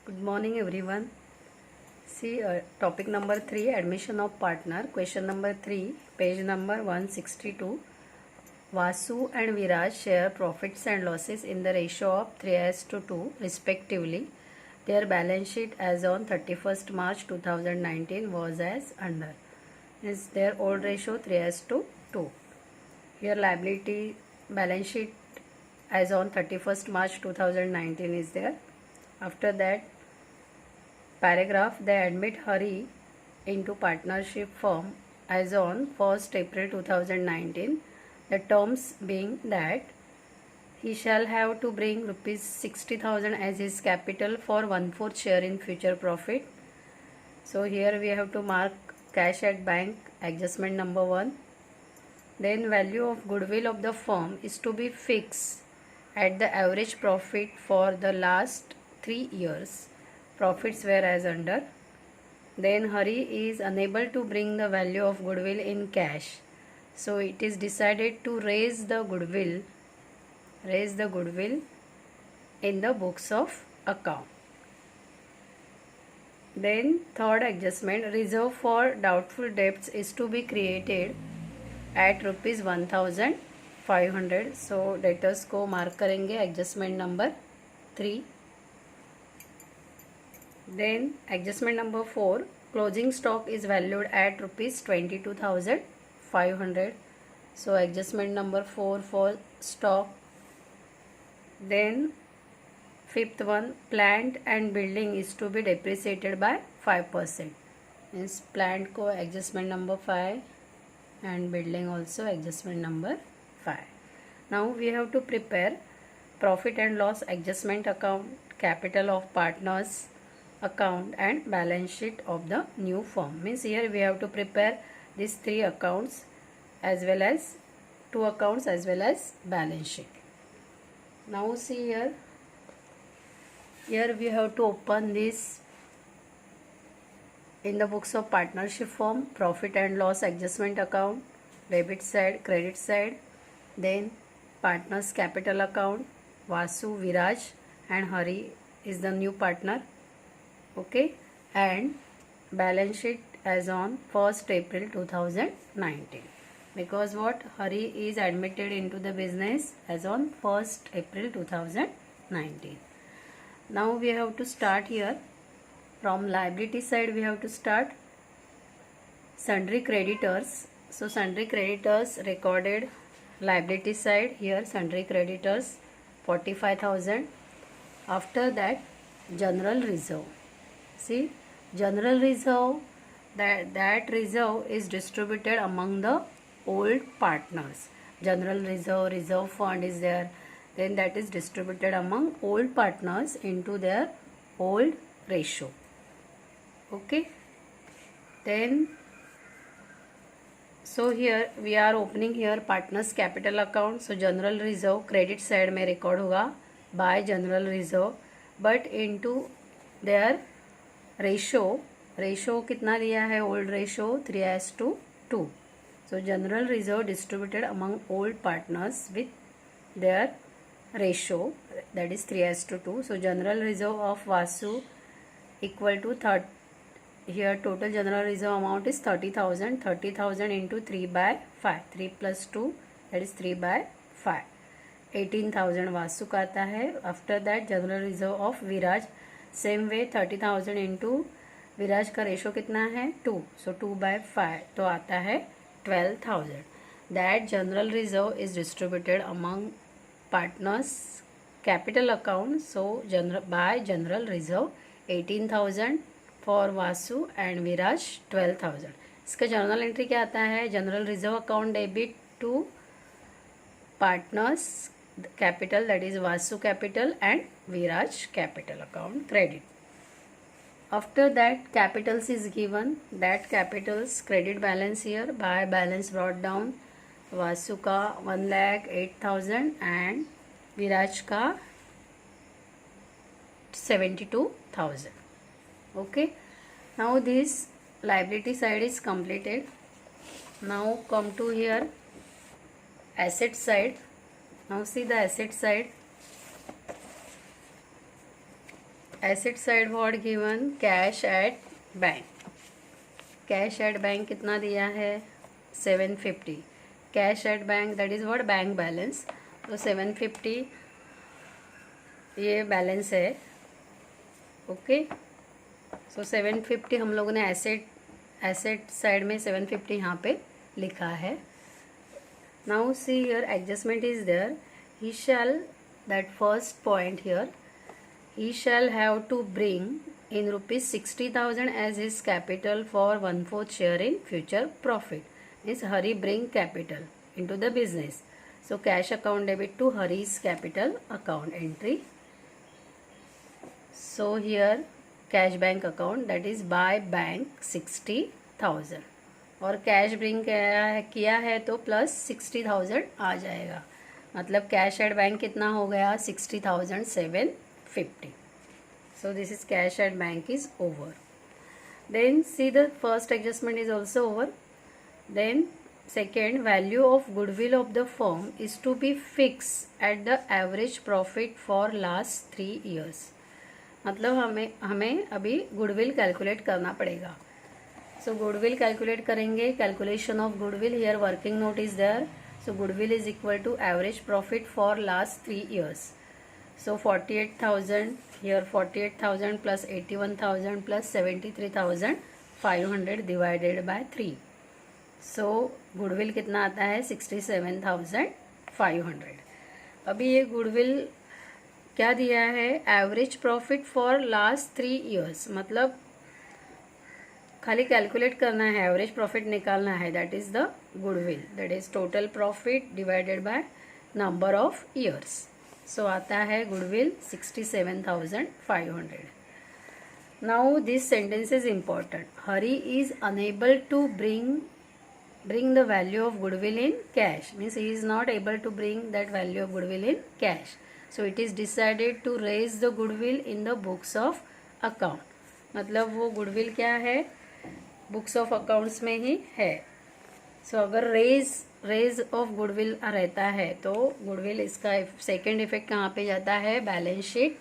Good morning, everyone. See, topic number 3, admission of partner. Question number 3, page number 162. Vasu and Viraj share profits and losses in the ratio of 3:2 respectively. Their balance sheet as on 31st March 2019 was as under. Is their old ratio 3:2. Here liability balance sheet as on 31st March 2019 is there. After that, paragraph, they admit Hari into partnership firm as on 1st April 2019. The terms being that he shall have to bring rupees 60,000 as his capital for 1/4 share in future profit. So here we have to mark cash at bank, adjustment number 1. Then value of goodwill of the firm is to be fixed at the average profit for the last 3 years. Profits were as under. Then Hari is unable to bring the value of goodwill in cash. So it is decided to raise the goodwill in the books of account. Then third adjustment, reserve for doubtful debts is to be created at rupees 1,500. So debtors को mark करेंगे adjustment number 3. Then adjustment number 4, closing stock is valued at rupees 22,500. So adjustment number 4 for stock. Then fifth one, plant and building is to be depreciated by 5%. Means plant को adjustment number 5 and building also adjustment number 5. Now we have to prepare profit and loss adjustment account, capital of partners account and balance sheet of the new firm. Means here we have to prepare these 3 accounts as well as 2 accounts as well as balance sheet. Now see here we have to open this in the books of partnership firm, profit and loss adjustment account, debit side, credit side. Then partners capital account, Vasu, Viraj and Hari is the new partner. Okay, and balance sheet as on 1st April 2019, because what, Hari is admitted into the business as on 1st April 2019. Now we have to start here from liability side. We have to start sundry creditors. So sundry creditors recorded liability side. Here sundry creditors 45,000. After that, general reserve. See, general reserve, that reserve is distributed among the old partners. General reserve, reserve fund is there. Then that is distributed among old partners into their old ratio. Okay. Then, so here we are opening here partners capital account. So general reserve credit side में record होगा by general reserve, but into their ratio कितना दिया है, old ratio 3:2. So general reserve distributed among old partners with their ratio that is 3:2. So general reserve of Vasu equal to here total general reserve amount is 30,000. 30,000 into 3/5. 3 plus 2 that is 3/5. 18,000 Vasu का आता है. After that general reserve of Viraj, same way 30,000 into Viraj का ratio कितना है 2. सो 2/5 तो आता है 12,000. That general reserve is distributed among partners capital account. So by general reserve 18,000 for Vasu and Viraj 12,000. इसका जर्नल एंट्री क्या आता है, general reserve account debit to partners capital, that is Vasu capital and Viraj capital account credit. After that, capitals is given. That capitals credit balance here by balance brought down. Vasu का 1,08,000 and Viraj का 72,000. Okay. Now this liability side is completed. Now come to here asset side. Now see the asset side. Asset side what given, cash at bank. Cash at bank कितना दिया है 750. Cash at bank that is what, bank balance. तो 750 ये balance है. Okay, सो 750 हम लोगों ने asset side में 750 यहाँ पे लिखा है. Now see here adjustment is there. He shall, that first point here, he shall have to bring in rupees 60,000 as his capital for 1/4 share in future profit. Means Hari bring capital into the business. So cash account debit to Hari's capital account entry. So here cash bank account, that is by bank 60,000 और cash bring किया है तो plus 60,000 आ जाएगा. मतलब cash at bank कितना हो गया 60,750. So this is cash at bank is over. Then see the first adjustment is also over. Then second, value of goodwill of the firm is to be fixed at the average profit for last 3 years. मतलब हमें अभी goodwill calculate करना पड़ेगा. So goodwill calculate करेंगे. Calculation of goodwill, here working note is there. So goodwill is equal to average profit for last 3 years. So 48,000 here, 48,000 plus 81,000 plus 73,500 divided by 3. So goodwill कितना आता है 67,500. अभी ये goodwill क्या दिया है, average profit for last 3 years. मतलब खाली कैलकुलेट करना है, एवरेज प्रॉफिट निकालना है. That is the goodwill, that is total profit divided by number of years. So आता है goodwill 67,500. Now this sentence is important. Hari is unable to bring the value of goodwill in cash. Means he is not able to bring that value of goodwill in cash. So it is decided to raise the goodwill in the books of account. मतलब वो goodwill क्या है, books of accounts में ही है. सो अगर raise of goodwill रहता है तो गुडविल, इसका सेकेंड इफेक्ट कहाँ पे जाता है, balance sheet.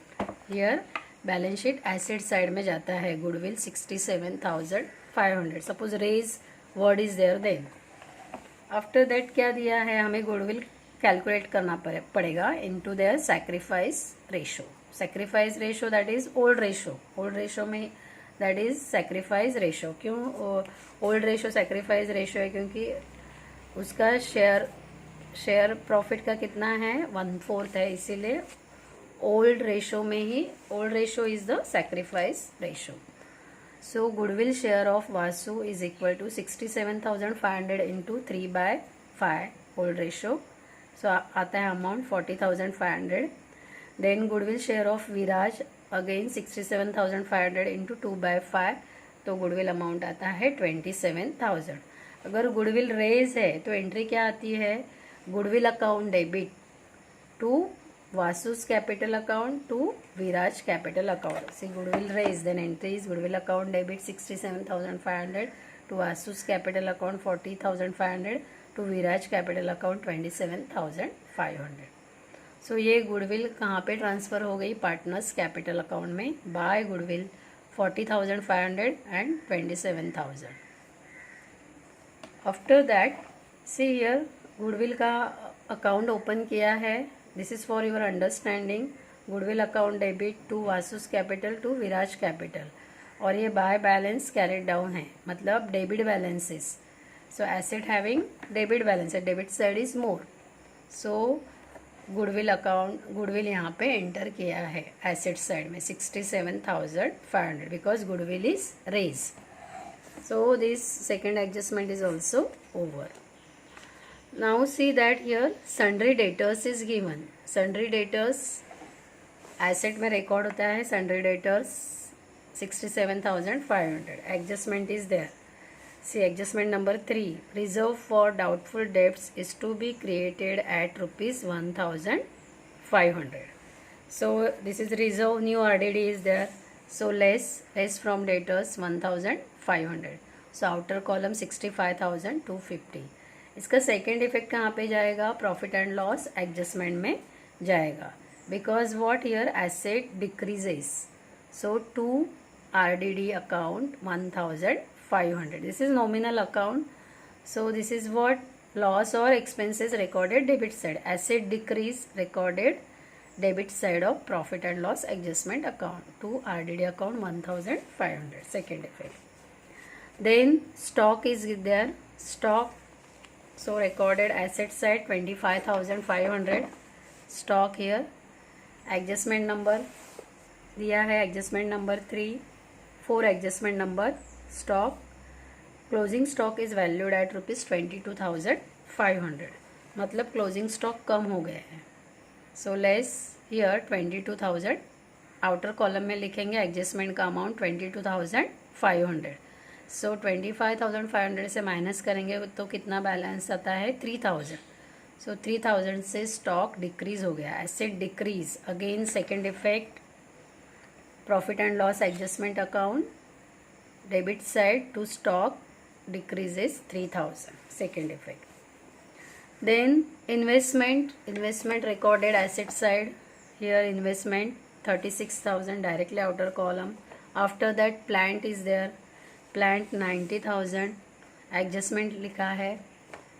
Here balance sheet asset side में जाता है goodwill 67,500. Suppose reserve is there. Then after that क्या दिया है, हमें गुडविल कैलकुलेट करना पड़ेगा into their sacrifice ratio. Sacrifice ratio that is old ratio. Old ratio में दैट इज सैक्रिफाइस रेशो. क्यों ओल्ड रेशो सैक्रिफाइस रेशो है, क्योंकि उसका शेयर प्रॉफिट का कितना है 1/4 है. इसीलिए ओल्ड रेशो में ही, old ratio is the sacrifice ratio. So goodwill share of Vasu is equal to 67,500 into 3/5 old ratio. So आता है amount 40,500. Then goodwill share of Viraj again 67,500 into 2/5. तो गुडविल अमाउंट आता है 27,000. अगर गुडविल रेज है तो एंट्री क्या आती है, goodwill account debit to Vasu's capital account to Viraj capital account. See goodwill raise, then entry is goodwill account debit 67,500 to Vasu's capital account 40,500 to Viraj capital account 27,500. So ये गुडविल कहाँ पे ट्रांसफ़र हो गई, पार्टनर्स कैपिटल अकाउंट में by goodwill 40,500 and 27,000. After that see here goodwill का account open किया है. This is for your understanding. Goodwill account debit to Vasu's capital to Viraj capital, और ये बाय बैलेंस कैरिड डाउन है, मतलब debit balances. So asset having debit balance, debit side is more. So goodwill account, goodwill यहाँ पे enter किया है asset side में 67,500 because goodwill is raise. So this second adjustment is also over. Now see that here sundry debtors is given. Sundry debtors asset में record होता है. Sundry debtors 67,500. Adjustment is there. See adjustment number 3. Reserve for doubtful debts is to be created at rupees 1,500. So this is reserve, new RDD is there. So less from debtors 1,500. So outer column 65,250. इसका second effect कहाँ पे जाएगा, profit and loss adjustment में जाएगा. Because what here asset decreases. So to RDD account 1500. This is nominal account. So this is what loss or expenses recorded debit side. Asset decrease recorded debit side of profit and loss adjustment account to RDD account 1500. Second effect. Then stock is there. Stock. So recorded asset side 25,500. Stock here. Adjustment number दिया है, adjustment number 3, 4 adjustment number stock. Closing stock is valued at ₹22,500. मतलब closing stock कम हो गया है. So less here 22,000. Outer column में लिखेंगे adjustment का amount 22,500. सो 25,500 से माइनस करेंगे तो कितना बैलेंस आता है 3,000. सो 3,000 से स्टॉक डिक्रीज हो गया. Asset decrease. Again second effect, profit and loss adjustment account debit side to stock decreases 3,000. Second effect. Then investment recorded asset side. Here investment 36,000 directly outer column. After that plant is there. Plant 90,000. Adjustment लिखा है.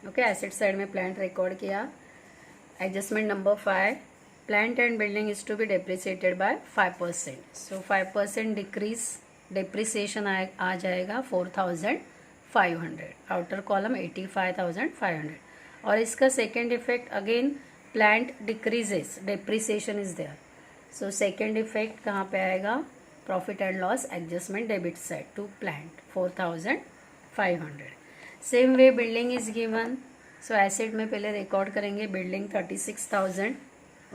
Okay, asset side में plant record किया. Adjustment number 5. Plant and building is to be depreciated by 5%. So 5% decrease, depreciation आ जाएगा 4,500. Outer column 85,500. और इसका second effect again plant decreases, depreciation is there. So second effect कहाँ पे आएगा? Profit and loss adjustment debit side to plant 4,500. Same way building is given. So asset में पहले record करेंगे building 36,000.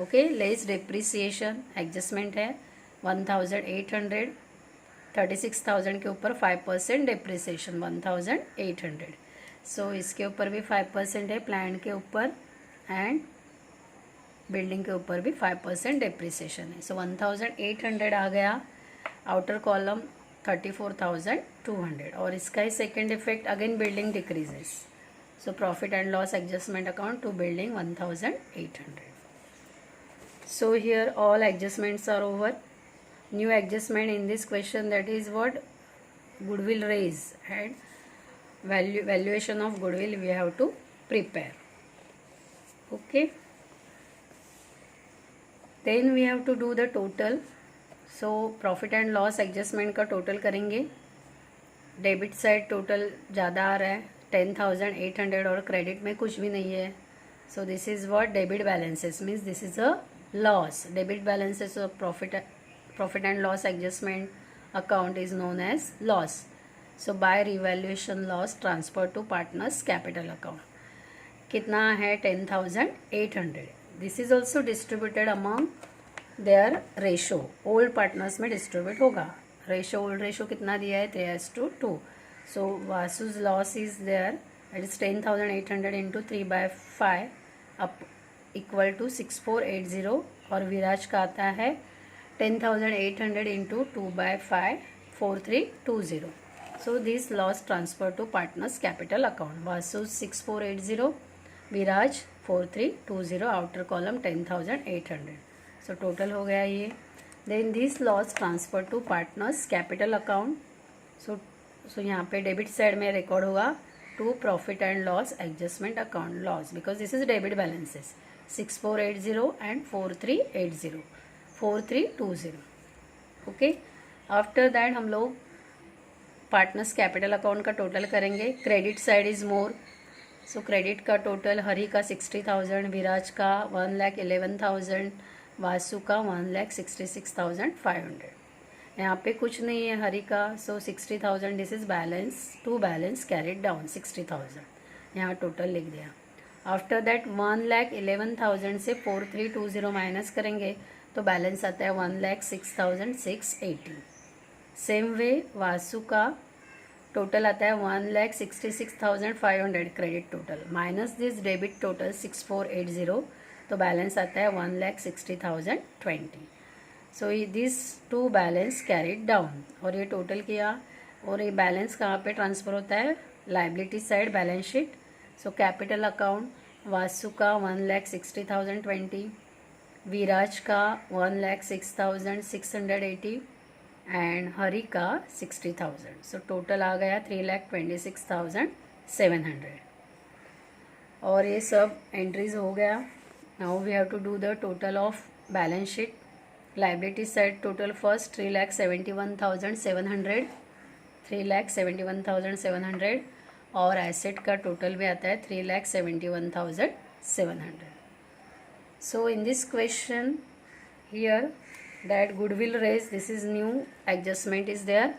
Okay, less depreciation adjustment है 1,800. 36,000 के ऊपर 5% depreciation 1,800. सो इसके ऊपर भी 5% है, प्लांट के ऊपर एंड बिल्डिंग के ऊपर भी 5% डेप्रिसिएशन है. सो 1,800 आ गया. Outer column 34,200. और इसका ही second effect again building decreases. So profit and loss adjustment account to building 1,800. So here all adjustments are over. New adjustment in this question, that is what? Goodwill raise and valuation of goodwill we have to prepare. Okay. Then we have to do the total. So profit and loss adjustment का total करेंगे. Debit side total ज़्यादा आ रहा है 10,800 और credit में कुछ भी नहीं है. So this is what debit balances means. This is a loss. Debit balances of profit and loss adjustment account is known as loss. So by revaluation loss transfer to partners capital account. कितना है 10,800. This is also distributed among their ratio. Old partners में distribute होगा. Ratio old ratio कितना दिया है 3:2. So Vasu's loss is there. It is 10,800 into 3/5 up equal to 6480. और विराज का आता है 10,800 into 2/5 4320. So this loss transfer to partners capital account. Vasu 6480, Viraj 4320. Outer column 10,800. So टोटल हो गया ये. Then this loss transfer to partners capital account. So यहाँ पे डेबिट साइड में रिकॉर्ड होगा to profit and loss adjustment account loss because this is debit balances 6480 and 4380 4320. Okay, after that हम लोग पार्टनर्स कैपिटल अकाउंट का total करेंगे. Credit side is more. So credit का total हरी का 60,000, विराज का 1,11,000, वासु का 1,66,500. यहाँ पे कुछ नहीं है हरी का. So 60,000 this is balance to balance carried down 60,000 यहाँ टोटल लिख दिया. आफ्टर दैट 1,11,000 से 4320 माइनस करेंगे तो बैलेंस आता है 1,06,680. सेम वे वासु का टोटल आता है 1,66,500 credit total minus this debit total 6480 तो बैलेंस आता है 1,60,020. So this to balance carried down. और ये टोटल किया और ये बैलेंस कहाँ पे ट्रांसफर होता है? Liability side balance sheet. So capital account Vasu का 1,60,020, विराज का 1,06,680, एंड हरी का 60,000. सो टोटल आ गया 3,26,700. और ये सब एंट्रीज हो गया. Now we have to do the total of balance sheet. Liability side total first 3,71,700, 3,71,700. और एसेट का टोटल भी आता है 3,71,700. So in this question here that goodwill raise, this is new adjustment is there,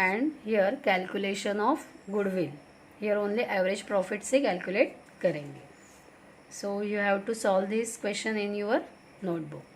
and here calculation of goodwill, here only average profit से calculate करेंगे. So you have to solve this question in your notebook.